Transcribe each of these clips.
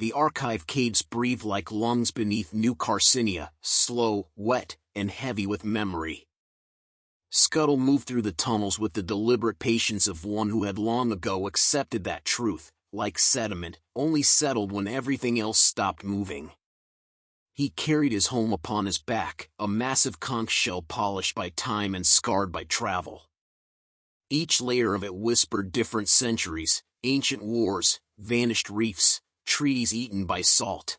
the archive caves breathe like lungs beneath New Carcinia, slow, wet, and heavy with memory. Scuttle moved through the tunnels with the deliberate patience of one who had long ago accepted that truth, like sediment, only settled when everything else stopped moving. He carried his home upon his back, a massive conch shell polished by time and scarred by travel. Each layer of it whispered different centuries, ancient wars, vanished reefs, treaties eaten by salt.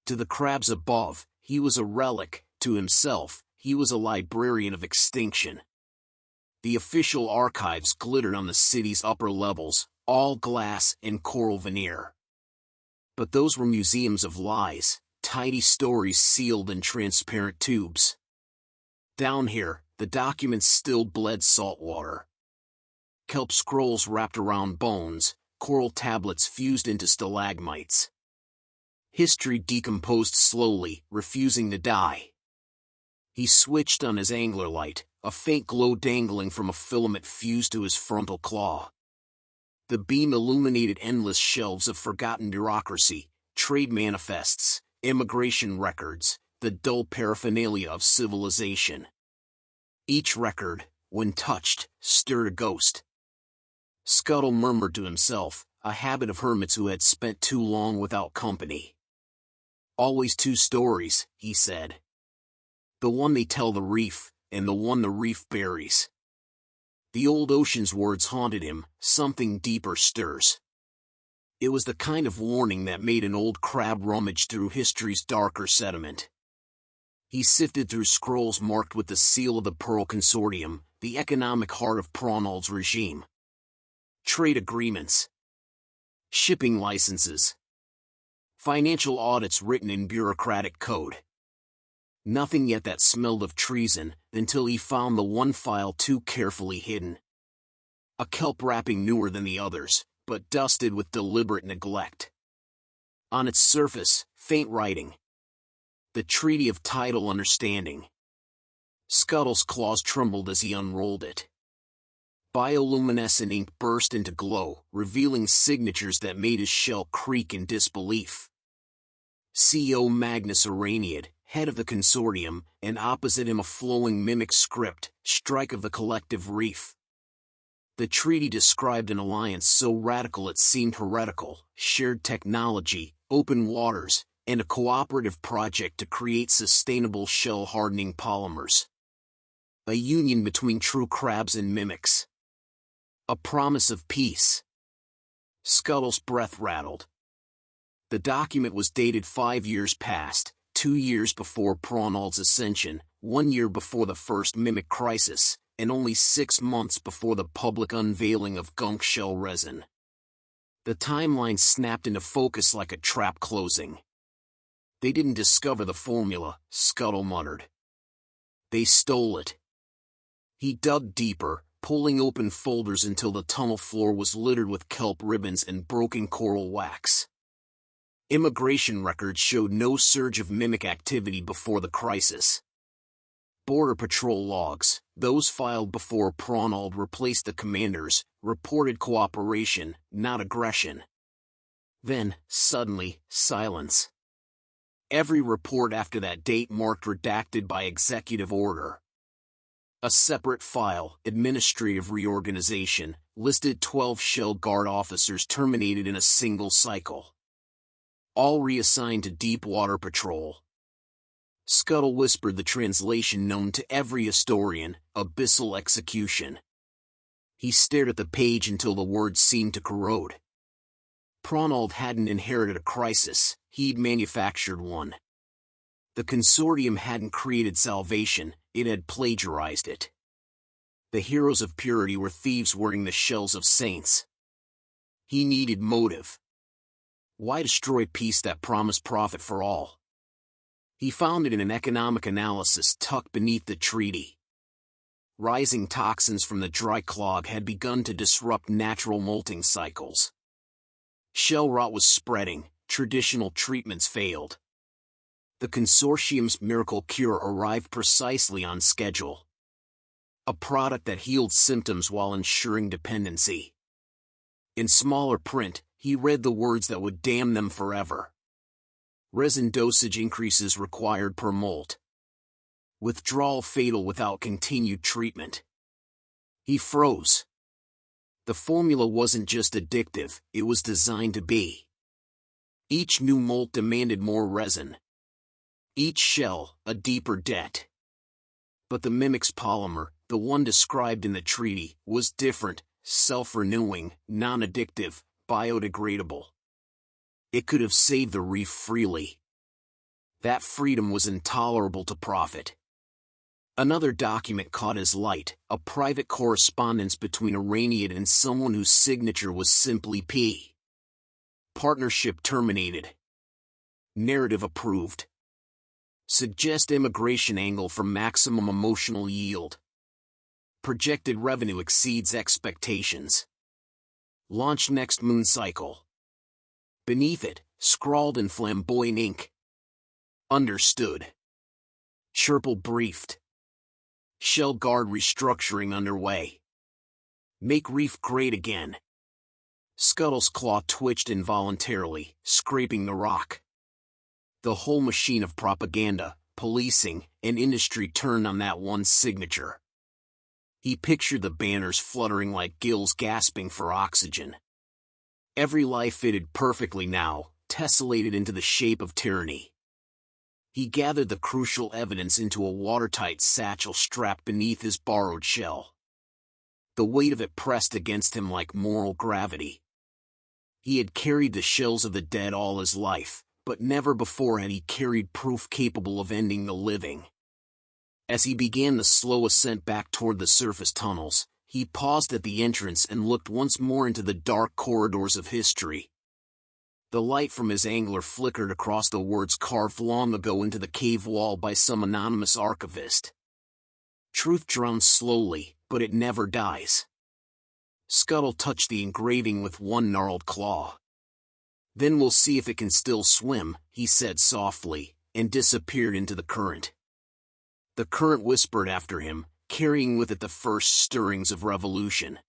To the crabs above, he was a relic; to himself, he was a librarian of extinction. The official archives glittered on the city's upper levels, all glass and coral veneer. But those were museums of lies, tidy stories sealed in transparent tubes. Down here, the documents still bled salt water. Kelp scrolls wrapped around bones, coral tablets fused into stalagmites. History decomposed slowly, refusing to die. He switched on his angler light, a faint glow dangling from a filament fused to his frontal claw. The beam illuminated endless shelves of forgotten bureaucracy, trade manifests, immigration records, the dull paraphernalia of civilization. Each record, when touched, stirred a ghost. Scuttle murmured to himself, a habit of hermits who had spent too long without company. Always two stories, he said. The one they tell the reef, and the one the reef buries. The old ocean's words haunted him, something deeper stirs. It was the kind of warning that made an old crab rummage through history's darker sediment. He sifted through scrolls marked with the seal of the Pearl Consortium, the economic heart of Prawnald's regime. Trade agreements. Shipping licenses. Financial audits written in bureaucratic code. Nothing yet that smelled of treason, until he found the one file too carefully hidden. A kelp wrapping newer than the others, but dusted with deliberate neglect. On its surface, faint writing. The Treaty of Tidal Understanding. Scuttle's claws trembled as he unrolled it. Bioluminescent ink burst into glow, revealing signatures that made his shell creak in disbelief. CEO Magnus Araniad, head of the consortium, and opposite him a flowing mimic script, strike of the collective reef. The treaty described an alliance so radical it seemed heretical, shared technology, open waters, and a cooperative project to create sustainable shell-hardening polymers. A union between true crabs and mimics. A promise of peace. Scuttle's breath rattled. The document was dated 5 years past, 2 years before Prawnald's ascension, 1 year before the first mimic crisis, and only 6 months before the public unveiling of Gunk-Shell Resin. The timeline snapped into focus like a trap closing. They didn't discover the formula, Scuttle muttered. They stole it. He dug deeper, pulling open folders until the tunnel floor was littered with kelp ribbons and broken coral wax. Immigration records showed no surge of mimic activity before the crisis. Border Patrol logs, those filed before Prawnald replaced the commanders, reported cooperation, not aggression. Then, suddenly, silence. Every report after that date marked redacted by executive order. A separate file, administrative reorganization, listed 12 Shell Guard officers terminated in a single cycle. All reassigned to Deep Water Patrol. Scuttle whispered the translation known to every historian, abyssal execution. He stared at the page until the words seemed to corrode. Prawnald hadn't inherited a crisis, he'd manufactured one. The consortium hadn't created salvation, it had plagiarized it. The heroes of purity were thieves wearing the shells of saints. He needed motive. Why destroy peace that promised profit for all? He found it in an economic analysis tucked beneath the treaty. Rising toxins from the dry clog had begun to disrupt natural molting cycles. Shell rot was spreading, traditional treatments failed. The consortium's miracle cure arrived precisely on schedule. A product that healed symptoms while ensuring dependency. In smaller print, He read the words that would damn them forever. Resin dosage increases required per molt. Withdrawal fatal without continued treatment. He froze. The formula wasn't just addictive, it was designed to be. Each new molt demanded more resin. Each shell, a deeper debt. But the mimic's polymer, the one described in the treaty, was different, self-renewing, non-addictive, biodegradable. It could have saved the reef freely. That freedom was intolerable to Prophet. Another document caught his light, a private correspondence between Iranian and someone whose signature was simply P. Partnership terminated. Narrative approved. Suggest immigration angle for maximum emotional yield. Projected revenue exceeds expectations. Launch next moon cycle. Beneath it, scrawled in flamboyant ink. Understood. Sherpel briefed. Shell guard restructuring underway. Make reef great again. Scuttle's claw twitched involuntarily, scraping the rock. The whole machine of propaganda, policing, and industry turned on that one signature. He pictured the banners fluttering like gills gasping for oxygen. Every life fitted perfectly now, tessellated into the shape of tyranny. He gathered the crucial evidence into a watertight satchel strapped beneath his borrowed shell. The weight of it pressed against him like moral gravity. He had carried the shells of the dead all his life, but never before had he carried proof capable of ending the living. As he began the slow ascent back toward the surface tunnels, he paused at the entrance and looked once more into the dark corridors of history. The light from his angler flickered across the words carved long ago into the cave wall by some anonymous archivist. Truth drowns slowly, but it never dies. Scuttle touched the engraving with one gnarled claw. Then we'll see if it can still swim, he said softly, and disappeared into the current. The current whispered after him, carrying with it the first stirrings of revolution.